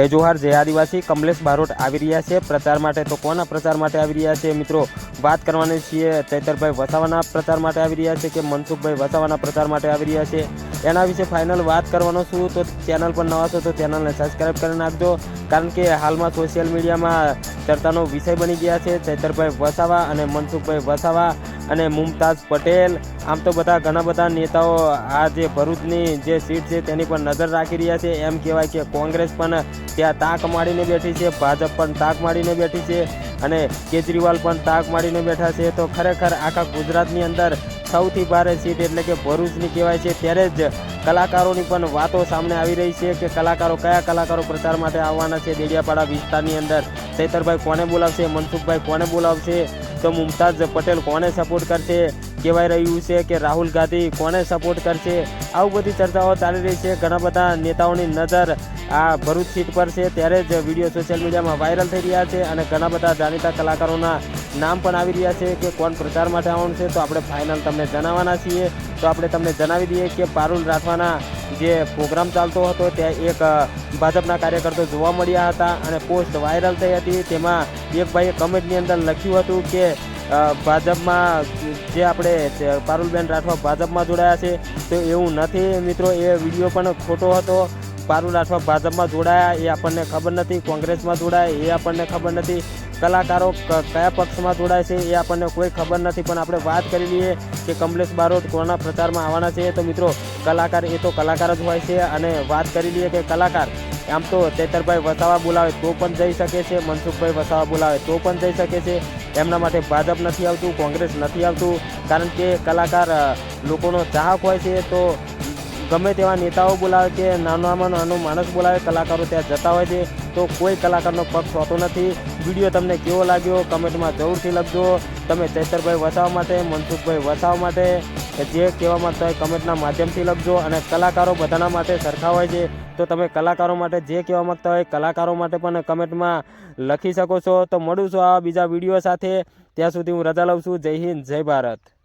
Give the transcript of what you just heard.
जय जोहार जय आदिवासी कमलेश बारोट આવી રહ્યા છે પ્રચાર માટે। તો કોના પ્રચાર માટે આવી રહ્યા છે મિત્રો વાત કરવાની છીએ। ચૈતરભાઈ વસાવાના પ્રચાર માટે આવી રહ્યા છે કે મનસુખભાઈ વસાવાના પ્રચાર માટે આવી રહ્યા છે એના વિશે ફાઇનલ વાત કરવાનો છું। તો ચેનલ પર નવા છો તો ચેનલને સબસ્ક્રાઇબ કરી નાખજો, કારણ કે હાલમાં સોશિયલ મીડિયામાં ચર્ચાનો વિષય બની ગયા છે ચૈતરભાઈ વસાવા અને મનસુખભાઈ વસાવા અને મુમતાઝ પટેલ। આમ તો બધા ઘણા બધા નેતાઓ આ જે ભરૂચની જે સીટ છે તેની પર નજર રાખી રહ્યા છે। એમ કહેવાય કે કોંગ્રેસ પણ ત્યાં તાક મારીને બેઠી છે, ભાજપ પણ તાક મારીને બેઠી છે અને કેજરીવાલ પણ તાક મારીને બેઠા છે। તો ખરેખર આખા ગુજરાતની અંદર સૌથી ભારે સીટ એટલે કે ભરૂચની કહેવાય છે। ત્યારે જ કલાકારોની પણ વાતો સામે આવી રહી છે કે કયા કલાકારો પ્રચાર માટે આવવાના છે દેડિયાપાડા વિસ્તારની અંદર। ચૈતરભાઈ કોને બોલાવશે, મનસુખભાઈ કોને બોલાવશે, તો મુમતાઝ પટેલ કોને સપોર્ટ કરશે, કહેવાય રહ્યું છે કે રાહુલ ગાંધી કોને સપોર્ટ કરશે, આવું બધી ચર્ચાઓ ચાલી રહી છે। ઘણા બધા નેતાઓની નજર આ ભરૂચ સીટ પર છે, ત્યારે જ વિડીયો સોશિયલ મીડિયામાં વાયરલ થઈ રહ્યા છે અને ઘણા બધા જાણીતા કલાકારોના નામ પણ આવી રહ્યા છે કે કોણ પ્રચાર માટે આવવાનું છે। તો આપણે ફાઇનલ તમને જણાવવાના છીએ। તો આપણે તમને જણાવી દઈએ કે પારુલ રાઠવાના જે પ્રોગ્રામ ચાલતો હતો ત્યાં એક ભાજપના કાર્યકર્તા જોવા મળ્યા હતા અને પોસ્ટ વાયરલ થઈ હતી। તેમાં એક ભાઈએ કમેન્ટની અંદર લખ્યું હતું કે ભાજપમાં જે આપણે પારુલબેન રાઠવા ભાજપમાં જોડાયા છે, તો એવું નથી મિત્રો, એ વિડીયો પણ ખોટો હતો। પારુલ રાઠવા ભાજપમાં જોડાયા એ આપણને ખબર નથી, કોંગ્રેસમાં જોડાયા એ આપણને ખબર નથી, કલાકારો કયા પક્ષમાં જોડાય છે એ આપણને કોઈ ખબર નથી। પણ આપણે વાત કરી લઈએ કે કમલેશ બારોટ કોના પ્રચારમાં આવવાના છે, તો મિત્રો કલાકાર એ તો કલાકાર જ હોય છે। અને વાત કરી લઈએ કે કલાકાર આમ તો ચૈતરભાઈ વસાવા બોલાવે તો પણ જઈ શકે છે, મનસુખભાઈ વસાવા બોલાવે તો પણ જઈ શકે છે। એમના માટે ભાજપ નથી આવતું, કોંગ્રેસ નથી આવતું, કારણ કે કલાકાર લોકોનો ચાહક હોય છે। તો ગમે તેવા નેતાઓ બોલાવે કે નાનામાં નાનો માણસ બોલાવે, કલાકારો ત્યાં જતા હોય છે। તો કોઈ કલાકારનો પક્ષ હોતો નથી। વિડીયો તમને કેવો લાગ્યો કમેન્ટમાં જરૂરથી લખજો। તમે ચૈતરભાઈ વસાવા માટે, મનસુખભાઈ વસાવા માટે જે કહેવા માંગતા હોય કમેન્ટના માધ્યમથી લખજો। અને કલાકારો બધાના માટે સરખા હોય છે, તો તમે કલાકારો માટે જે કહેવા માંગતા હોય કલાકારો માટે પણ કમેન્ટમાં લખી શકો છો। તો મળું છું આ બીજા વિડીયો સાથે, ત્યાં સુધી હું રજા લઉં છું। જય હિન્દ જય ભારત।